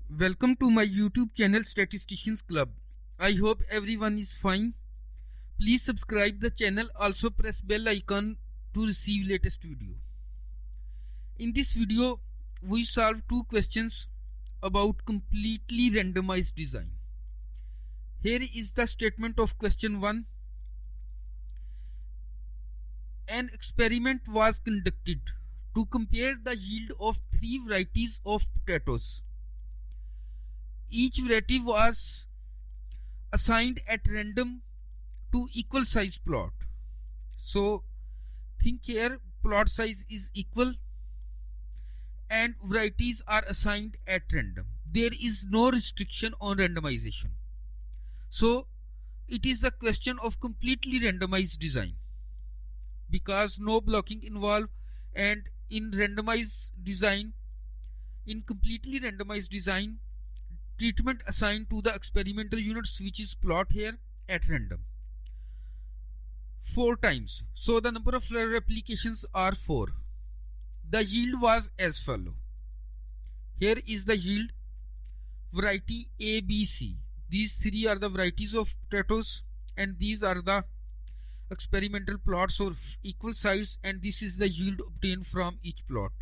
Welcome to my YouTube channel Statisticians Club. I hope everyone is fine. Please subscribe the channel, also press bell icon to receive latest video. In this video, we solve two questions about completely randomized design. Here is the statement of question 1. An experiment was conducted to compare the yield of three varieties of potatoes. Each variety was assigned at random to equal size plot. So think here, plot size is equal and varieties are assigned at random. There is no restriction on randomization. So it is the question of completely randomized design because no blocking involved, and in completely randomized design, treatment assigned to the experimental units, which is plot here, at random 4 times. So the number of replications are 4. The yield was as follow. Here is the yield. Variety A, B, C. These three are the varieties of potatoes and these are the experimental plots of equal size, and this is the yield obtained from each plot.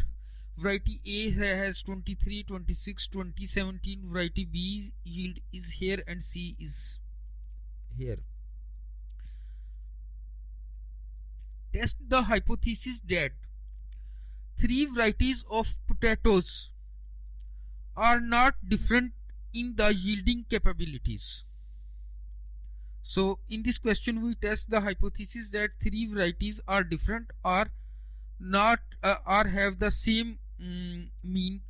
Variety A has 23, 26, 20, 17. Variety B yield is here and C is here. Test the hypothesis that three varieties of potatoes are not different in the yielding capabilities. So in this question we test the hypothesis that three varieties are different or not or have the same mean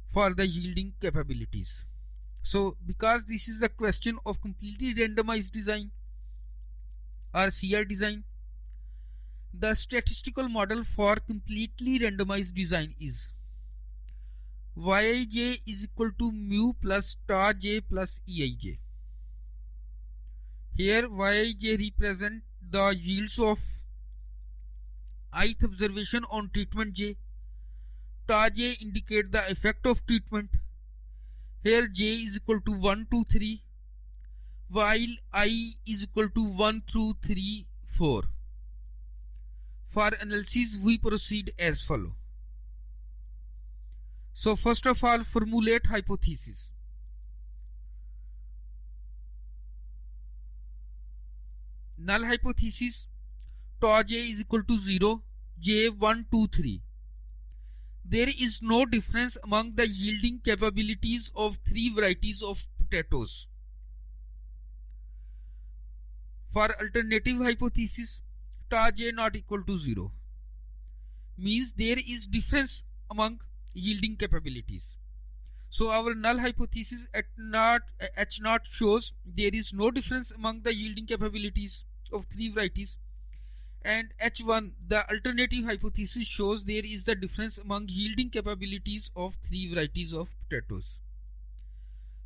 for the yielding capabilities. So because this is the question of completely randomized design or CR design, the statistical model for completely randomized design is Yij is equal to mu plus tau j plus Eij. Here Yij represent the yields of ith observation on treatment j. Tau j indicate the effect of treatment. Here j is equal to 1, 2, 3, while I is equal to 1 through 3, 4. For analysis we proceed as follow. So first of all, formulate hypothesis. Null hypothesis, tau j is equal to 0, j 1, 2, 3. There is no difference among the yielding capabilities of three varieties of potatoes. For alternative hypothesis, tau j not equal to 0 means there is difference among yielding capabilities. So our null hypothesis at H naught shows there is no difference among the yielding capabilities of three varieties, and H1, the alternative hypothesis, shows there is the difference among yielding capabilities of three varieties of potatoes.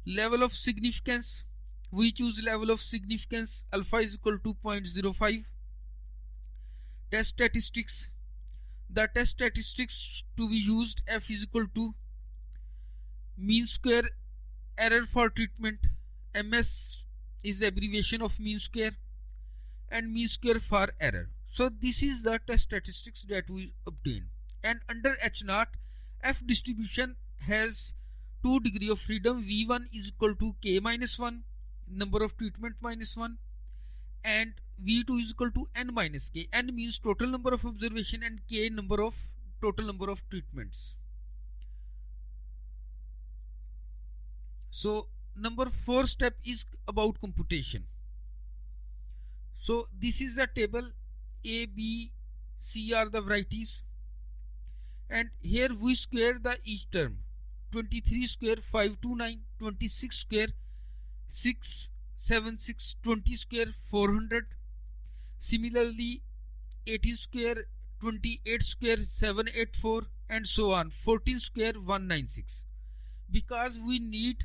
Level of significance, we choose level of significance alpha is equal to 0.05. Test statistics, the test statistics to be used, F is equal to mean square error for treatment. MS is the abbreviation of mean square, and mean square for error. So this is the test statistics that we obtain. And under H naught, F distribution has 2 degree of freedom. V1 is equal to K minus 1, number of treatment minus 1, and V2 is equal to N minus K. N means total number of observation and K total number of treatments. So number 4 step is about computation. So this is the table. A, B, C are the varieties, and here we square the each term. 23 square 529, 26 square 676, 20 square 400. Similarly 18 square 28 square 784, and so on. 14 square 196, because we need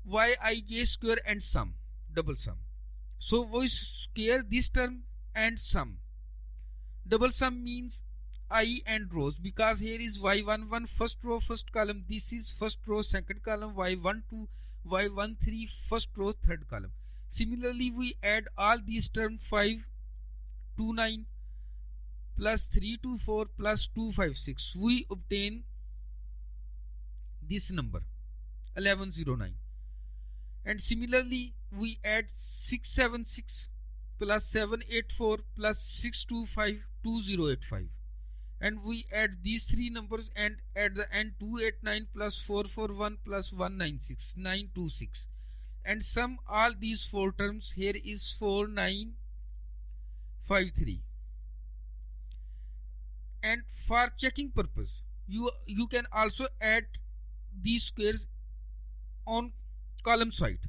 Yij square and sum, double sum. So we square this term and sum. Double sum means I and rows, because here is y11 first row first column, this is first row second column, y12 y13 first row third column. Similarly, we add all these terms 529 plus 324 plus 256, we obtain this number 1109. And similarly, we add 676 plus 784 plus 625 2085, and we add these three numbers, and at the end 289 plus 441 plus 196 926, and sum all these four terms. Here is 4953. And for checking purpose, you can also add these squares on column side.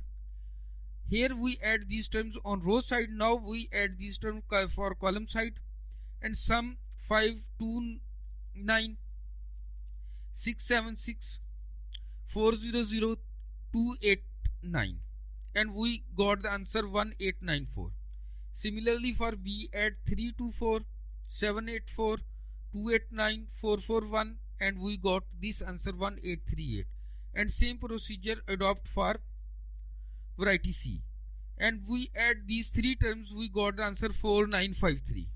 Here we add these terms on row side. Now we add these terms for column side, and sum 529 676 400 289, and we got the answer 1894. Similarly, for B, add 324 784 289 441, and we got this answer 1838. And same procedure adopt for variety C, and we add these three terms, we got the answer 4953.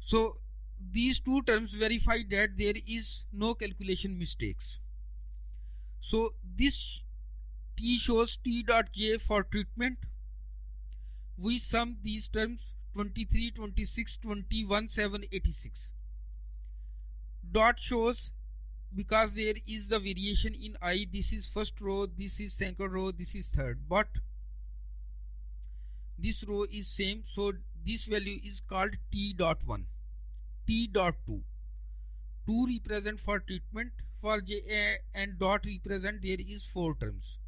So these two terms verify that there is no calculation mistakes. So this T shows T dot J for treatment. We sum these terms 23, 26, 21, 7, 86. Dot shows, because there is the variation in I, this is first row, this is second row, this is third, but this row is same, so this value is called T dot 1. T dot 2. 2 represent for treatment, for J, and dot represent there is 4 terms.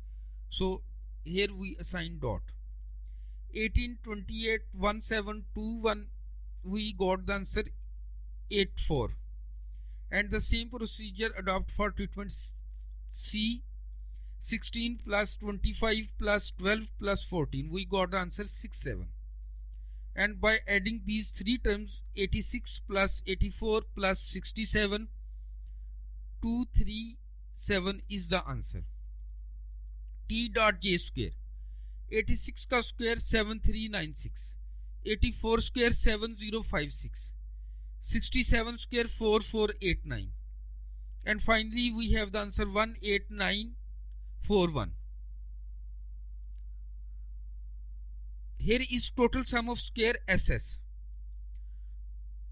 So here we assign dot. 18, 28, 17, 21, we got the answer 84. And the same procedure adopt for treatment C. 16 plus 25 plus 12 plus 14, we got the answer 67. And by adding these three terms, 86 plus 84 plus 67, 237 is the answer. T dot J square. 86 का square 7396, 84 square 7056, 67 square 4489, and finally we have the answer 18941. Here is total sum of square SS.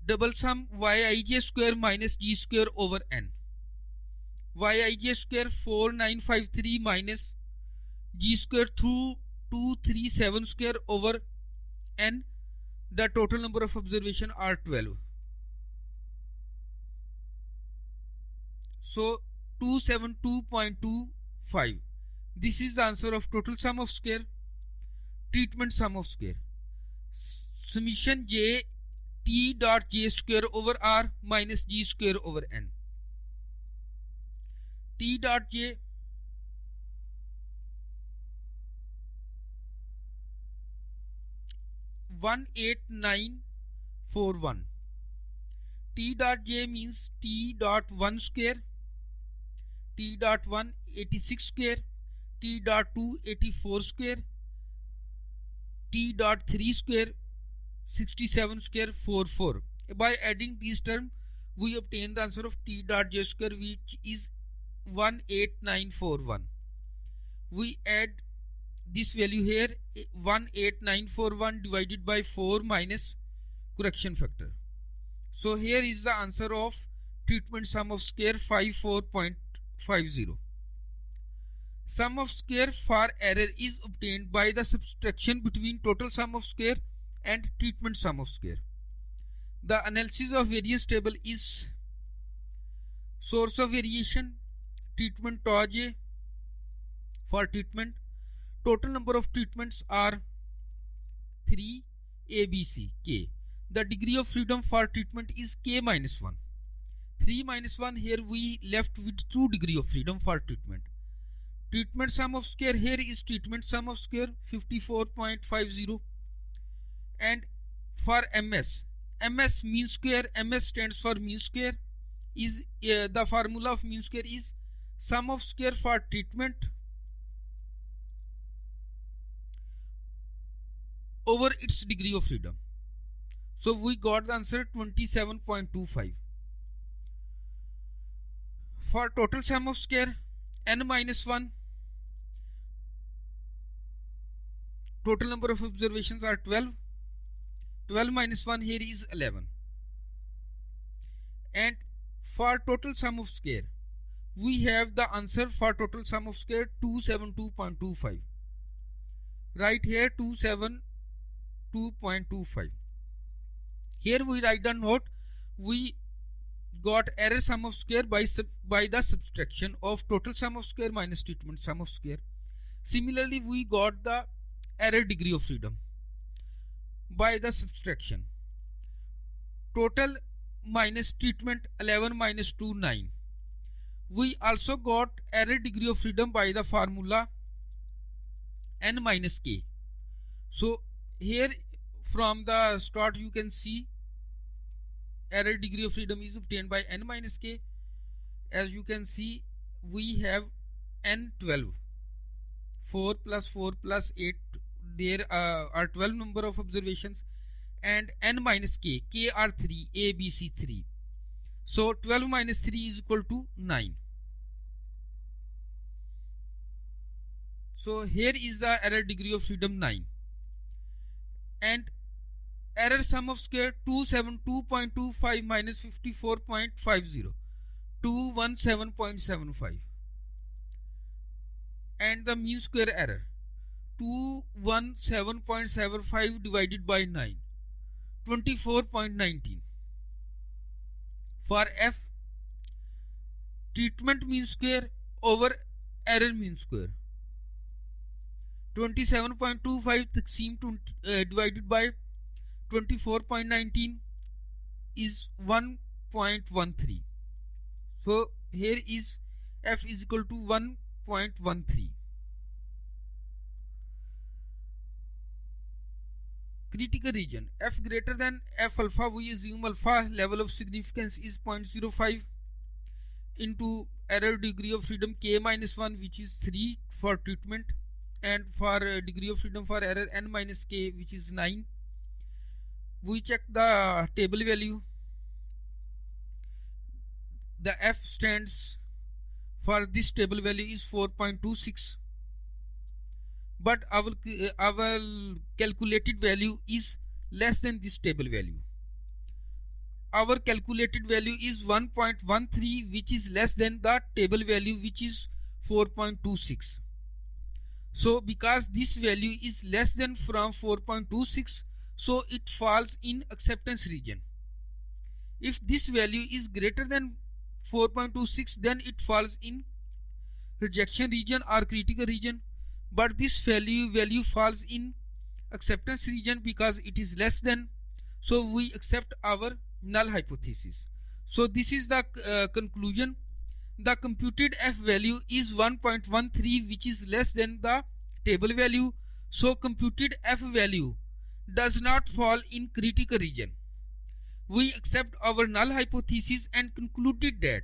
Double sum Yij square minus G square over N. Yij square 4953 minus G square through 237 square over N. The total number of observation are 12. So 272.25. This is the answer of total sum of square, treatment sum of square. Summation J T dot J square over R minus G square over N. T dot J (18941). T dot J means T dot 1 square, T dot 1 86 square, T dot 2 84 square, T dot 3 square 67 square 44. By adding these terms, we obtain the answer of T dot J square, which is 18941. We add this value here, 18941 divided by 4 minus correction factor. So here is the answer of treatment sum of square 54.50. Sum of square for error is obtained by the subtraction between total sum of square and treatment sum of square. The analysis of variance table is source of variation, treatment tau j for treatment. Total number of treatments are 3 ABC K. The degree of freedom for treatment is K minus 1. 3 minus 1, here we left with 2 degree of freedom for treatment. Treatment sum of square, here is treatment sum of square 54.50. And for MS MS mean square. MS stands for mean square. Is the formula of mean square is sum of square for treatment over its degree of freedom. So we got the answer 27.25. For total sum of square n minus 1, total number of observations are 12. 12 minus 1 here is 11. And for total sum of square, we have the answer for total sum of square 272.25. Right here 272.25. Here we write down note. We got error sum of square by the subtraction of total sum of square minus treatment sum of square. Similarly, we got the error degree of freedom by the subtraction. Total minus treatment 11 minus 2 9. We also got error degree of freedom by the formula n minus k. So here from the start you can see error degree of freedom is obtained by n minus k. As you can see, we have n 12. 4 plus 4 plus 8. There are 12 number of observations, and n minus k. K are 3. A, B, C 3. So 12 minus 3 is equal to 9. So here is the error degree of freedom 9. And error sum of square 272.25 minus 54.50. 217.75. And the mean square error 217.75 divided by 9. 24.19. For F, treatment mean square over error mean square. 27.25 taqseem to divided by 24.19 is 1.13. So here is F is equal to 1.13. Critical region F greater than F alpha, we assume alpha level of significance is 0.05 into error degree of freedom k minus 1, which is 3 for treatment, and for degree of freedom for error n minus k, which is 9. We check the table value. The F stands for this table value is 4.26, but our calculated value is less than this table value. Our calculated value is 1.13, which is less than the table value, which is 4.26. So because this value is less than from 4.26, so it falls in acceptance region. If this value is greater than 4.26, then it falls in rejection region or critical region, but this value falls in acceptance region because it is less than, so we accept our null hypothesis. So this is the conclusion. The computed F value is 1.13, which is less than the table value. So computed F value does not fall in critical region. We accept our null hypothesis and concluded that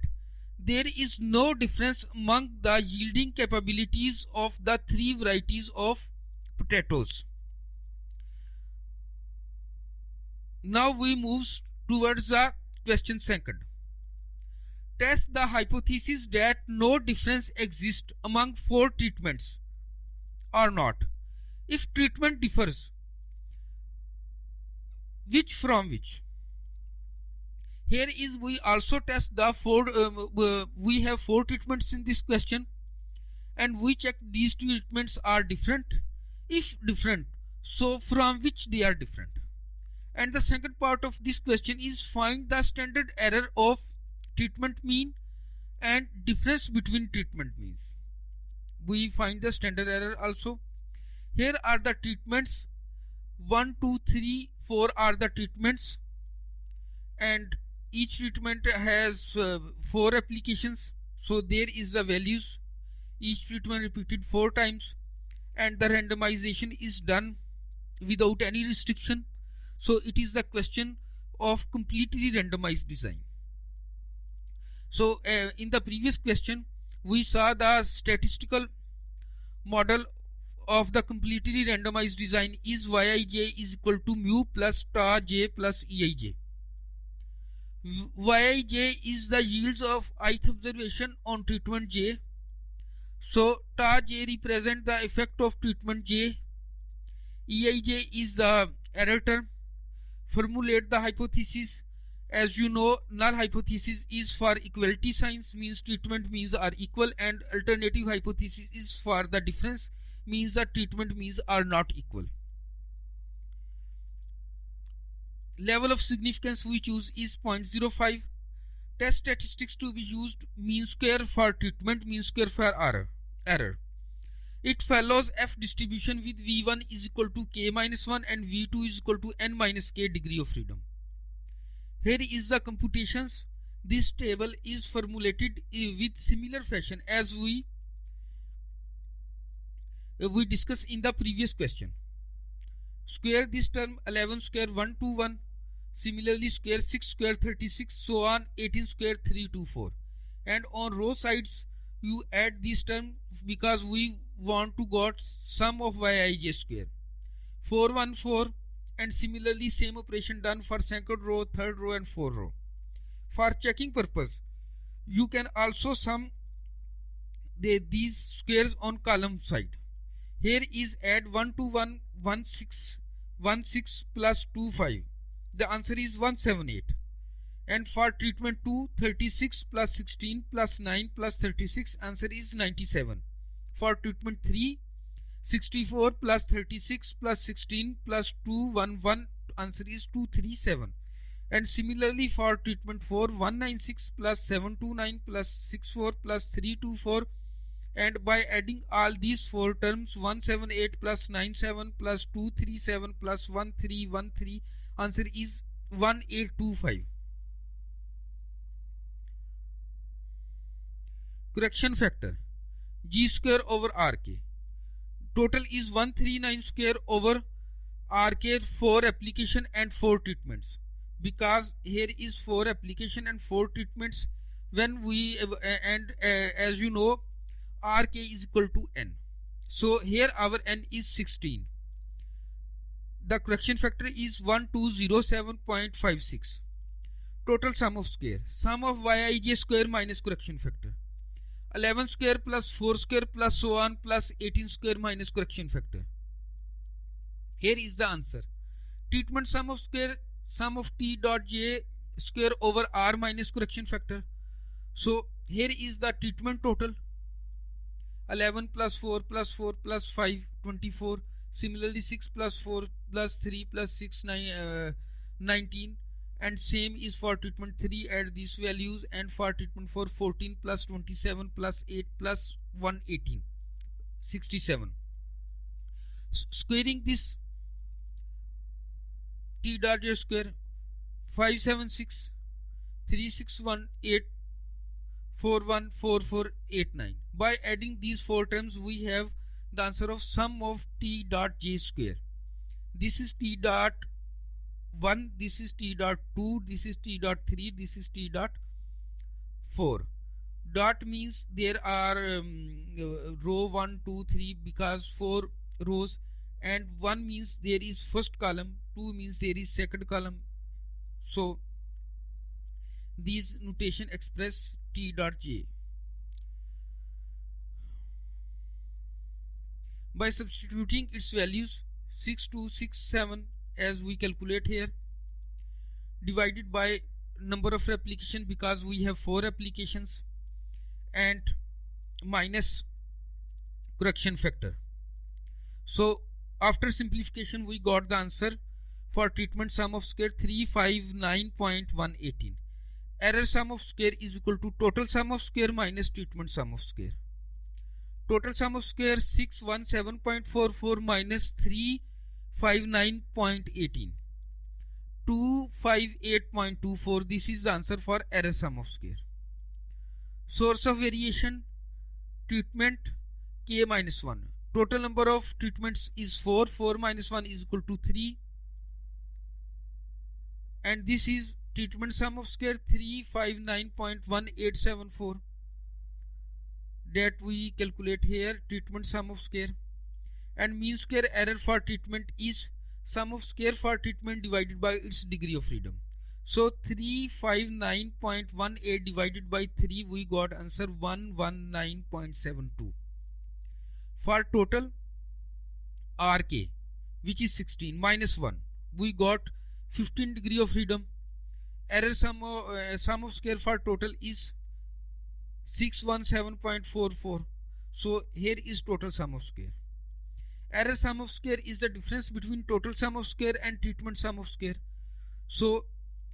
there is no difference among the yielding capabilities of the three varieties of potatoes. Now we move towards the question second. Test the hypothesis that no difference exists among 4 treatments or not. If treatment differs, which from which? Here is we also test the 4, we have 4 treatments in this question, and we check these treatments are different. If different, so from which they are different. And the second part of this question is find the standard error of treatment mean and difference between treatment means. We find the standard error also. Here are the treatments. 1, 2, 3, 4 are the treatments, and each treatment has 4 applications. So there is the values. Each treatment repeated 4 times, and the randomization is done without any restriction. So it is the question of completely randomized design. So in the previous question we saw the statistical model of the completely randomized design is Yij is equal to mu plus tau j plus Eij. Yij is the yields of ith observation on treatment J. So tau j represent the effect of treatment J. Eij is the error term. Formulate the hypothesis. As you know, null hypothesis is for equality signs, means treatment means are equal, and alternative hypothesis is for the difference, means that treatment means are not equal. Level of significance we choose is 0.05. Test statistics to be used: mean square for treatment, mean square for error. It follows F distribution with V1 is equal to K minus 1 and V2 is equal to N minus K degree of freedom. Here is the computations. This table is formulated with similar fashion as we discussed in the previous question. Square this term 11 square 121. Similarly square 6 square 36, so on 18 square 324. And on row sides you add this term because we want to got sum of Yij square 414. And similarly same operation done for second row, third row and fourth row. For checking purpose you can also sum these squares on column side. Here is add 1 to 1 16 plus 25. The answer is 178. And for treatment 2 36 plus 16 plus 9 plus 36, answer is 97. For treatment 3 64 plus 36 plus 16 plus 211, answer is 237. And similarly for treatment 4 196 plus 729 plus 64 plus 324. And by adding all these four terms 178 plus 97 plus 237 plus 1313, answer is 1825. Correction factor G square over RK. Total is 139 square over RK, 4 application and 4 treatments. Because here is 4 application and 4 treatments, when we as you know RK is equal to N. So here our N is 16. The correction factor is 1207.56. Total sum of square. Sum of Yij square minus correction factor. 11 square plus 4 square plus so on plus 18 square minus correction factor. Here is the answer. Treatment sum of square, sum of T dot J square over R minus correction factor. So here is the treatment total. 11 plus 4 plus 4 plus 5 24. Similarly 6 plus 4 plus 3 plus 6 19. And same is for treatment 3, add these values, and for treatment 4 14 plus 27 plus 8 plus 118 67. Squaring this T dot J square 576 361 8414489. By adding these four terms we have the answer of sum of T dot J square. This is T dot 1, this is T dot 2, this is T dot 3, this is T dot 4. Dot means there are row 1 2 3 because 4 rows, and 1 means there is first column, 2 means there is second column. So these notation express T dot J. By substituting its values 6267 as we calculate here, divided by number of application because we have 4 applications, and minus correction factor. So after simplification we got the answer for treatment sum of square 359.118. Error sum of square is equal to total sum of square minus treatment sum of square. Total sum of square 617.44 minus 359.18 258.24. This is the answer for error sum of square. Source of variation treatment K minus 1. Total number of treatments is 4. 4 minus 1 is equal to 3. and this is treatment sum of square 359.1874 that we calculate here, treatment sum of square. And mean square error for treatment is sum of square for treatment divided by its degree of freedom. So 359.18 divided by 3, we got answer 119.72. For total RK, which is 16 minus 1, we got 15 degree of freedom. Error sum of square for total is 617.44. So here is total sum of square. Error sum of square is the difference between total sum of square and treatment sum of square. So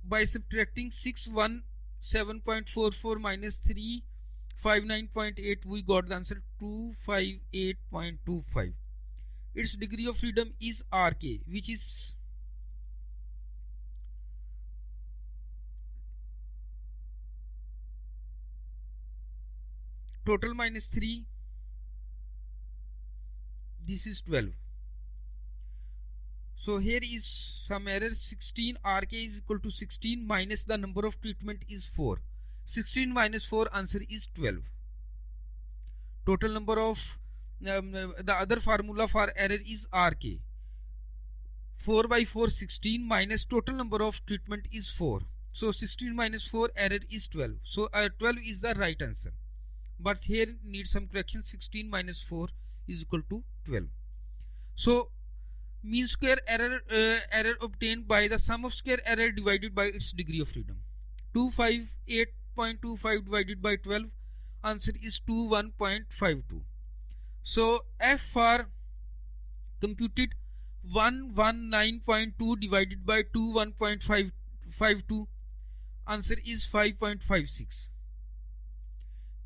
by subtracting 617.44 minus 359.8, we got the answer 258.25. Its degree of freedom is RK, which is total minus 3. This is 12. So here is some error. 16 RK is equal to 16 minus the number of treatment is 4. 16 minus 4, answer is 12. Total number of the other formula for error is RK. 4 by 4, 16 minus total number of treatment is 4. So 16 minus 4, error is 12. So 12 is the right answer. But here needs some correction. 16 minus 4 is equal to 12. So mean square error obtained by the sum of square error divided by its degree of freedom. 258.25 divided by 12, answer is 21.52. So F for computed 119.2 divided by 21.52, answer is 5.56.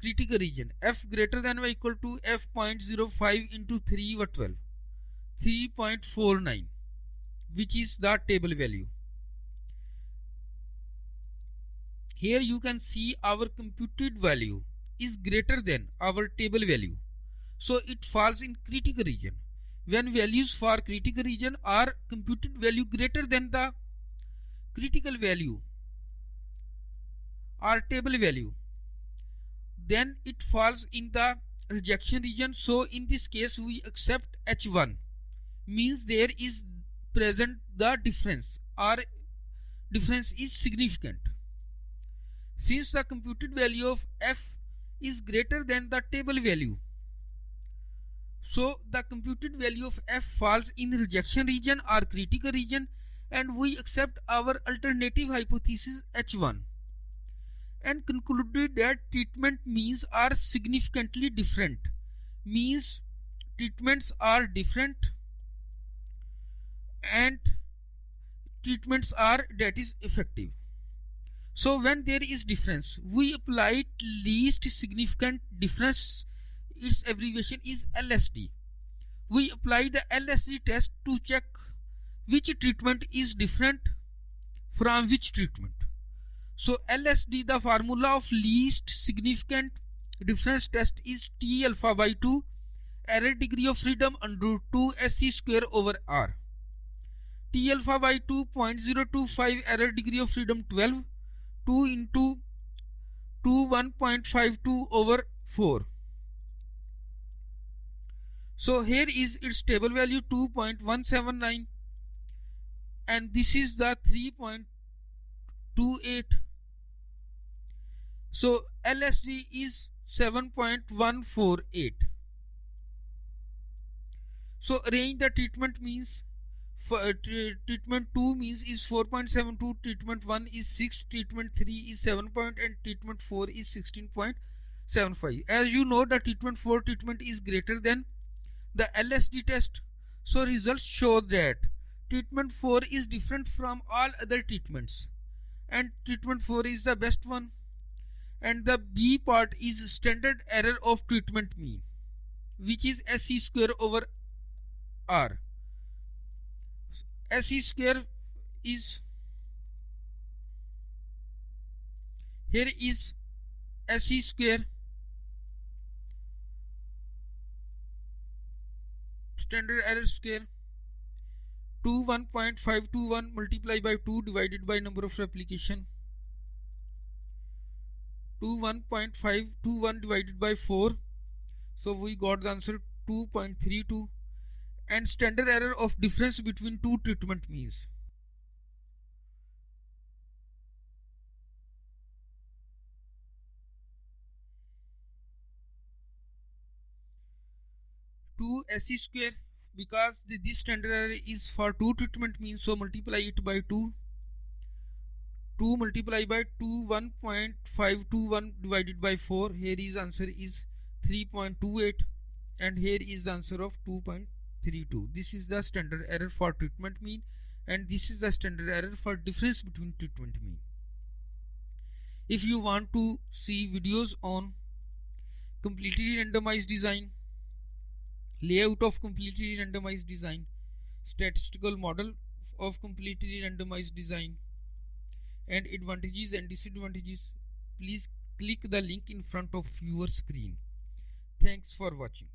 Critical region, F greater than or equal to F.05 into 3 over 12, 3.49, which is the table value. Here you can see our computed value is greater than our table value. So it falls in critical region. When values for critical region are computed value greater than the critical value or table value, then it falls in the rejection region. So in this case we accept H1, means there is present the difference or difference is significant. Since the computed value of F is greater than the table value, so the computed value of F falls in rejection region or critical region, and we accept our alternative hypothesis H1 and concluded that treatment means are significantly different. Means treatments are different and treatments are that is effective. So when there is difference, we apply least significant difference. Its abbreviation is LSD. We apply the LSD test to check which treatment is different from which treatment. So LSD, the formula of least significant difference test is T alpha by 2, error degree of freedom under 2 SC square over R. T alpha by 2.025, error degree of freedom 12, 2 into 2 1.52 over 4. So here is its table value 2.179 and this is the 3.28. So LSD is 7.148. So arrange the treatment means. For treatment 2 means is 4.72, treatment 1 is 6, treatment 3 is 7 and treatment 4 is 16.75. As you know, the treatment 4 treatment is greater than the LSD test. So results show that treatment 4 is different from all other treatments and treatment 4 is the best one. And the B part is standard error of treatment mean, which is SC square over R. SC square is, here is SC square, standard error square, 21.521 multiplied by 2 divided by number of replication. 21.521 divided by 4. So we got the answer 2.32. And standard error of difference between two treatment means. Two SE square, because this standard error is for two treatment means, so multiply it by 2. 2 multiplied by 2, 1.521 divided by 4. Here is answer is 3.28, and here is the answer of 2.32. This is the standard error for treatment mean, and this is the standard error for difference between treatment mean. If you want to see videos on completely randomized design, layout of completely randomized design, statistical model of completely randomized design, and advantages and disadvantages, please click the link in front of your screen. Thanks for watching.